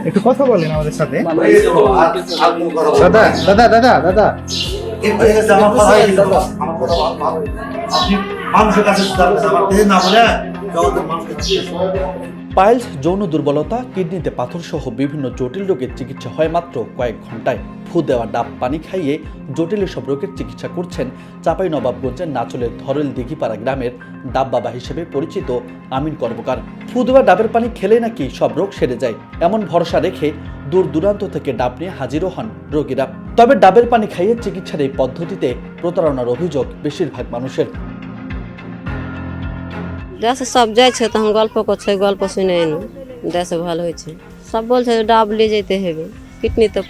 একটু কথা বলেন আমাদের সাথে। দাদা দাদা দাদা দাদা মানুষের কাছে না বলে মানুষকে পাইলস, যৌন দুর্বলতা, কিডনিতে পাথর সহ বিভিন্ন জটিল রোগের চিকিৎসা হয় মাত্র কয়েক ঘন্টায়। ফু দেওয়া ডাব পানি খাইয়ে জটিল এসব রোগের চিকিৎসা করছেন চাঁপাইনবাবগঞ্জের নাচলের ধরেল দিঘিপাড়া গ্রামের ডাব বাবা হিসেবে পরিচিত আমিন কর্মকার। ফু দেওয়া ডাবের পানি খেলে নাকি সব রোগ সেরে যায়, এমন ভরসা রেখে দূর দূরান্ত থেকে ডাব নিয়ে হাজিরও হন রোগীরা। তবে ডাবের পানি খাইয়ে চিকিৎসার এই পদ্ধতিতে প্রতারণার অভিযোগ বেশিরভাগ মানুষের। দেশে সব যাইছে তখন গল্প করছে, গল্প শুনে এনো দেশে ভালো হয়েছে। সব বলছে ডাব নিয়ে যেতে হবে, কিডনিতে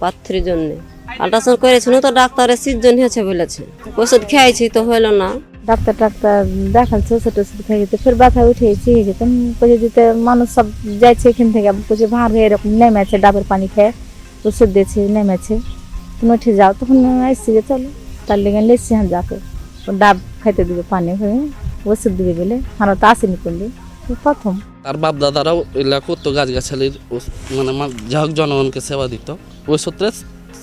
পাথরের জন্যে। আল্ট্রাসাউন্ড করেছিল তো ডাক্তারের সিজন হয়েছে বলেছে, ওষুধ খেয়েছি তো হলো না। ডাক্তার দেখাচ্ছে ওষুধ খাইতে ফের ব্যথা উঠেছি যেতাম দিতে মানুষ সব যাইছে এখান থেকে বুঝে ভার হয়ে এরকম নেমেছে, ডাবের পানি খেয়ে ওষুধ দিয়েছে নেমেছে, তুমি উঠে যাও। তখন আসছি যে চলো তার লেগে লেছি হ্যাঁ যাকে ডাব খাইতে দিবে পানি হয়ে ওষুধ দিবে বলে আমরা তো আসেনি করলে প্রথম। তার বাপ দাদারাও এগুলা করতো, গাছগাছালির মানে যা হোক জনগণকে সেবা দিত। ওই সূত্রে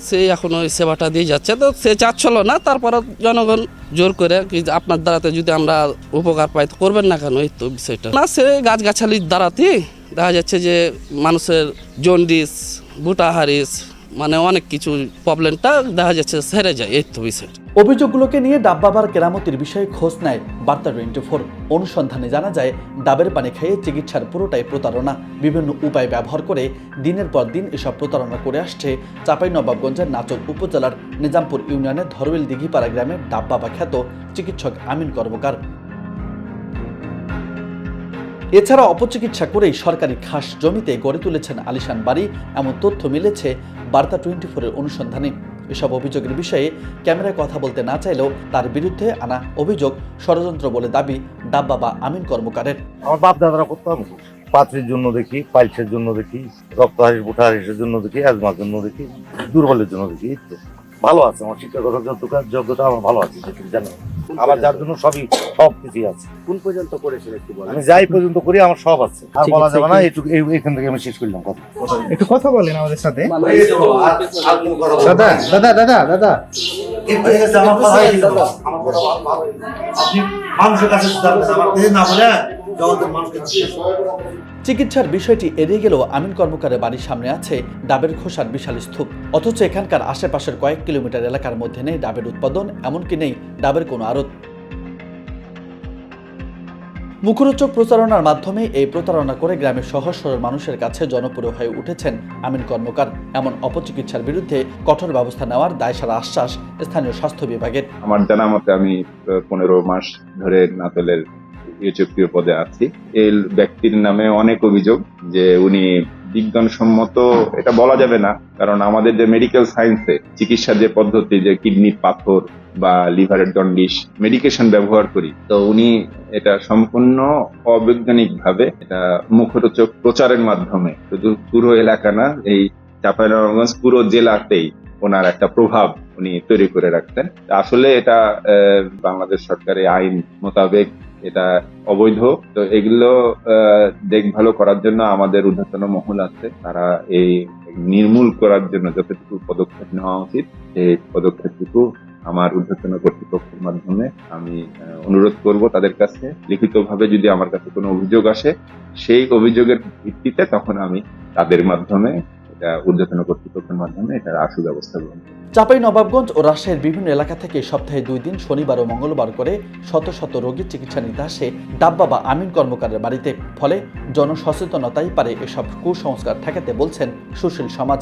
সে এখন ওই সেবাটা দিয়ে যাচ্ছে। তো সে চাচ্ছিল না, তারপর জনগণ জোর করে কি আপনার দ্বারাতে যদি আমরা উপকার পাই তো করবেন না কেন, এই তো বিষয়টা না। সে গাছগাছালির দ্বারাতে দেখা যাচ্ছে যে মানুষের জন্ডিস, বুটাহারিস মানে অনেক কিছু প্রবলেমটা দেখা যাচ্ছে সেরে যায়, এই তো বিষয়টা। অভিযোগগুলোকে নিয়ে ডাব বাবার কেরামতির বিষয়ে খোঁজ নেয় বার্তা 24। অনুসন্ধানে জানা যায় ডাবের পানি খাইয়ে চিকিৎসার পুরোটাই প্রতারণা। বিভিন্ন উপায় ব্যবহার করে দিনের পর দিন এসব প্রতারণা করে আসছে চাঁপাইনবাবগঞ্জের নাচল উপজেলার নিজামপুর ইউনিয়নের ধরবেল দিঘিপাড়া গ্রামের ডাব বাবা খ্যাত চিকিৎসক আমিন কর্মকার। এছাড়া অপচিকিৎসা করেই সরকারি খাস জমিতে গড়ে তুলেছেন আলিশান বাড়ি, এমন তথ্য মিলেছে বার্তা 24-এর অনুসন্ধানে। এসব অভিযোগের বিষয়ে ক্যামেরায় কথা বলতে না চাইলেও তার বিরুদ্ধে আনা অভিযোগ ষড়যন্ত্র বলে দাবি ডাব বাবা আমিন কর্মকারের। আমার বাপ দাদারা করতাম, পাত্রের জন্য দেখি, পাইলসের জন্য দেখি, রক্তহারিস বুটাহারিসের জন্য দেখি, অ্যাজমার জন্য দেখি, দুর্বলের জন্য দেখি। এই তো ভালো আছে আমার শিক্ষাগত যোগ্যতা, আমার ভালো আছে জানো। আমার যার জন্য সব কিছুই আছে। কোন পর্যন্ত করেছেন একটু বলেন। আমি যাই পর্যন্ত করি আমার সব আছে, আর বলা যাবে না। এইখান থেকে আমি শেষ করলাম কথা। একটু কথা বলেন আমাদের সাথে। দাদা দাদা দাদা দাদা মানুষের কাছে না বলে মানুষকে চিকিৎসার বিষয়টি এড়িয়ে গেলেও আমিন কর্মকারের বাড়ির সামনে আছে ডাবের খোসার বিশাল স্তূপ। অথচ এখানকার আশেপাশের কয়েক কিলোমিটার এলাকার মধ্যে নেই ডাবের উৎপাদন, এমনকি নেই ডাবের কোনো আড়ত। মুখরোচক প্রচারণার মাধ্যমে এই প্রতারণা করে গ্রামের সহজ সরল মানুষের কাছে জনপ্রিয় হয়ে উঠেছেন আমিন কর্মকার। এমন অপচিকিৎসার বিরুদ্ধে কঠোর ব্যবস্থা নেওয়ার দায়সারা আশ্বাস স্থানীয় স্বাস্থ্য বিভাগের। আমার জানা মতে আমি 15 মাস ধরে নাতলের ইউটিউব পদে আছি। এই ব্যক্তির নামে অনেক অভিযোগ যে উনি বিজ্ঞানসম্মত, এটা বলা যাবে না, কারণ আমাদের যে মেডিকেল সায়েন্সে চিকিৎসার যে পদ্ধতি, যে কিডনির পাথর বা লিভারের জন্ডিস মেডিকেশন ব্যবহার করি, তো উনি এটা সম্পূর্ণ অবৈজ্ঞানিক ভাবে এটা মুখরোচক প্রচারের মাধ্যমে শুধু পুরো এলাকা না, এই চাঁপাইনবাবগঞ্জ পুরো জেলাতেই ওনার একটা প্রভাব উনি তৈরি করে রাখতেন। আসলে এটা বাংলাদেশ সরকারের আইন মোতাবেক এটা অবৈধ। তো এগুলো দেখভাল করার জন্য আমাদের ঊর্ধ্বতন মহল আছে, তারা এই নির্মূল করার জন্য যতটুকু পদক্ষেপ নেওয়া উচিত সেই পদক্ষেপটুকু আমার ঊর্ধ্বতন কর্তৃপক্ষের মাধ্যমে আমি অনুরোধ করব তাদের কাছে। লিখিতভাবে যদি আমার কাছে কোনো অভিযোগ আসে, সেই অভিযোগের ভিত্তিতে তখন আমি তাদের মাধ্যমে ঊর্ধ্বতন কর্তৃপক্ষের মাধ্যমে এটার আশু ব্যবস্থা গ্রহণ করি। চাঁপাইনবাবগঞ্জ ও রাজশাহীর বিভিন্ন এলাকা থেকে সপ্তাহে 2 দিন শনিবার ও মঙ্গলবার করে শত শত রোগীর চিকিৎসা নিতে আসে ডাব বাবা আমিন কর্মকারের বাড়িতে। ফলে জনসচেতনতাই পারে এসব কুসংস্কার ঠেকাতে বলছেন সুশীল সমাজ।